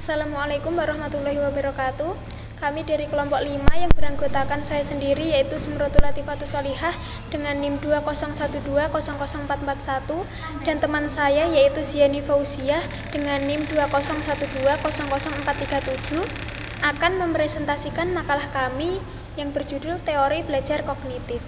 Assalamualaikum warahmatullahi wabarakatuh. Kami dari kelompok 5 yang beranggotakan saya sendiri yaitu Zumratul Latifatus Sholihah dengan NIM 201200441 dan teman saya yaitu Ziani Fauziah dengan NIM 201200437 akan mempresentasikan makalah kami yang berjudul Teori Belajar Kognitif.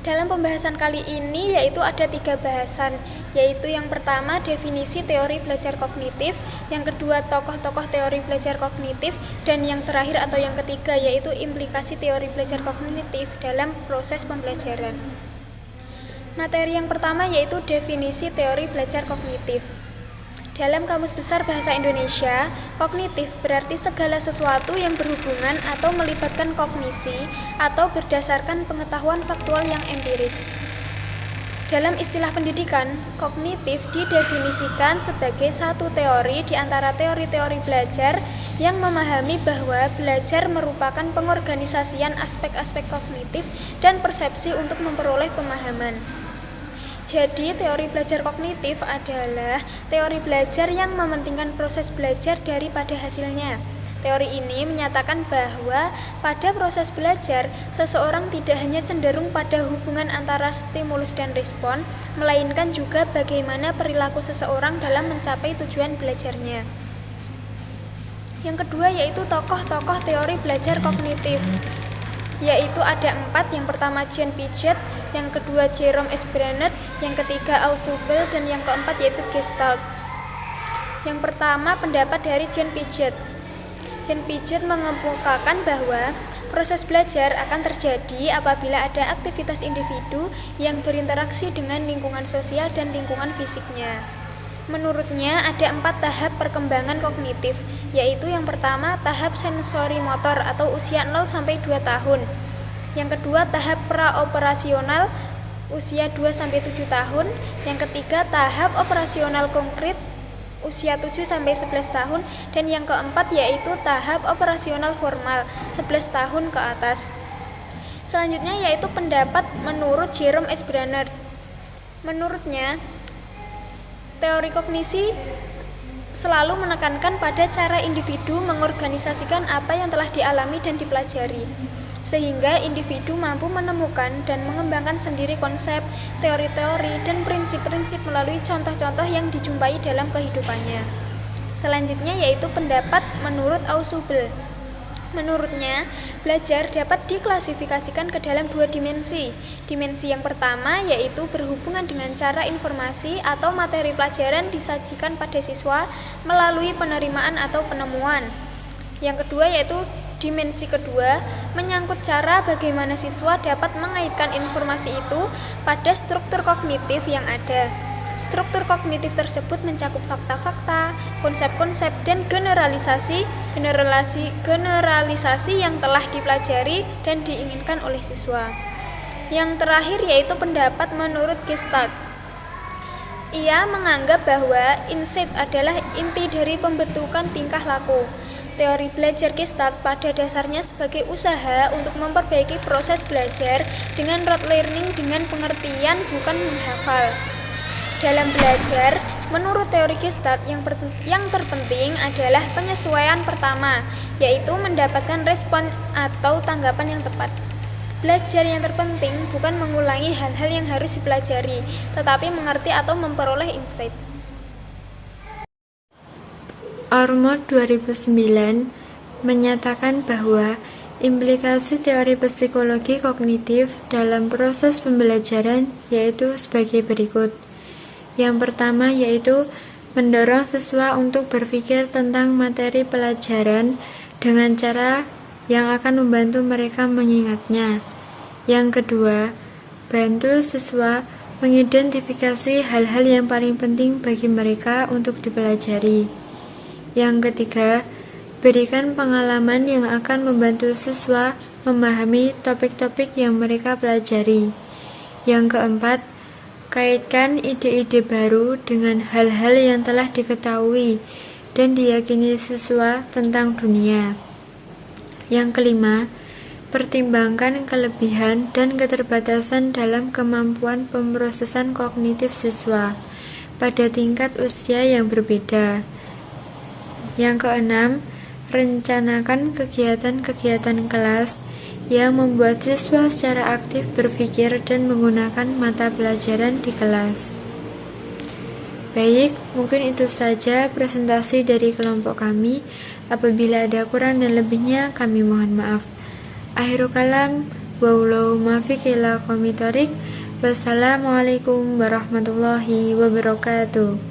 Dalam pembahasan kali ini yaitu ada 3 bahasan, yaitu yang pertama definisi teori belajar kognitif, yang kedua tokoh-tokoh teori belajar kognitif, dan yang terakhir atau yang ketiga yaitu implikasi teori belajar kognitif dalam proses pembelajaran. Materi yang pertama yaitu definisi teori belajar kognitif. Dalam Kamus Besar Bahasa Indonesia, kognitif berarti segala sesuatu yang berhubungan atau melibatkan kognisi atau berdasarkan pengetahuan faktual yang empiris. Dalam istilah pendidikan, kognitif didefinisikan sebagai satu teori di antara teori-teori belajar yang memahami bahwa belajar merupakan pengorganisasian aspek-aspek kognitif dan persepsi untuk memperoleh pemahaman. Jadi, teori belajar kognitif adalah teori belajar yang mementingkan proses belajar daripada hasilnya. Teori ini menyatakan bahwa pada proses belajar, seseorang tidak hanya cenderung pada hubungan antara stimulus dan respon, melainkan juga bagaimana perilaku seseorang dalam mencapai tujuan belajarnya. Yang kedua yaitu tokoh-tokoh teori belajar kognitif, yaitu ada 4. Yang pertama Jean Piaget, yang kedua Jerome S. Brunet, yang ketiga Ausubel, dan yang keempat yaitu Gestalt. Yang pertama pendapat dari Jean Piaget. Jean Piaget mengemukakan bahwa proses belajar akan terjadi apabila ada aktivitas individu yang berinteraksi dengan lingkungan sosial dan lingkungan fisiknya. Menurutnya ada 4 tahap perkembangan kognitif, yaitu yang pertama tahap sensori motor atau usia 0-2 tahun. Yang kedua tahap praoperasional usia 2-7 tahun. Yang ketiga tahap operasional konkret usia 7-11 tahun. Dan yang keempat yaitu tahap operasional formal 11 tahun ke atas. Selanjutnya yaitu pendapat menurut Jerome S. Brunet. Menurutnya, teori kognisi selalu menekankan pada cara individu mengorganisasikan apa yang telah dialami dan dipelajari, sehingga individu mampu menemukan dan mengembangkan sendiri konsep, teori-teori, dan prinsip-prinsip melalui contoh-contoh yang dijumpai dalam kehidupannya. Selanjutnya yaitu pendapat menurut Ausubel. Menurutnya, belajar dapat diklasifikasikan ke dalam 2 dimensi. Dimensi yang pertama yaitu berhubungan dengan cara informasi atau materi pelajaran disajikan pada siswa melalui penerimaan atau penemuan. Yang kedua yaitu dimensi kedua menyangkut cara bagaimana siswa dapat mengaitkan informasi itu pada struktur kognitif yang ada. Struktur kognitif tersebut mencakup fakta-fakta, konsep-konsep, dan generalisasi yang telah dipelajari dan diinginkan oleh siswa. Yang terakhir yaitu pendapat menurut Gestalt. Ia menganggap bahwa insight adalah inti dari pembentukan tingkah laku. Teori belajar Gestalt pada dasarnya sebagai usaha untuk memperbaiki proses belajar dengan rote learning dengan pengertian bukan menghafal. Dalam belajar, menurut teori Gestalt yang terpenting adalah penyesuaian pertama, yaitu mendapatkan respon atau tanggapan yang tepat. Belajar yang terpenting bukan mengulangi hal-hal yang harus dipelajari, tetapi mengerti atau memperoleh insight. Ormond 2009 menyatakan bahwa implikasi teori psikologi kognitif dalam proses pembelajaran yaitu sebagai berikut. Yang pertama yaitu mendorong siswa untuk berpikir tentang materi pelajaran dengan cara yang akan membantu mereka mengingatnya. Yang kedua, bantu siswa mengidentifikasi hal-hal yang paling penting bagi mereka untuk dipelajari. Yang ketiga, berikan pengalaman yang akan membantu siswa memahami topik-topik yang mereka pelajari. Yang keempat, kaitkan ide-ide baru dengan hal-hal yang telah diketahui dan diyakini siswa tentang dunia. Yang kelima, pertimbangkan kelebihan dan keterbatasan dalam kemampuan pemrosesan kognitif siswa pada tingkat usia yang berbeda. Yang keenam, rencanakan kegiatan-kegiatan kelas yang membuat siswa secara aktif berpikir dan menggunakan mata pelajaran di kelas. Baik, mungkin itu saja presentasi dari kelompok kami. Apabila ada kurang dan lebihnya, kami mohon maaf. Akhirul kalam, wa'ulau muwaffiq ila aqwamit thoriq. Wassalamualaikum warahmatullahi wabarakatuh.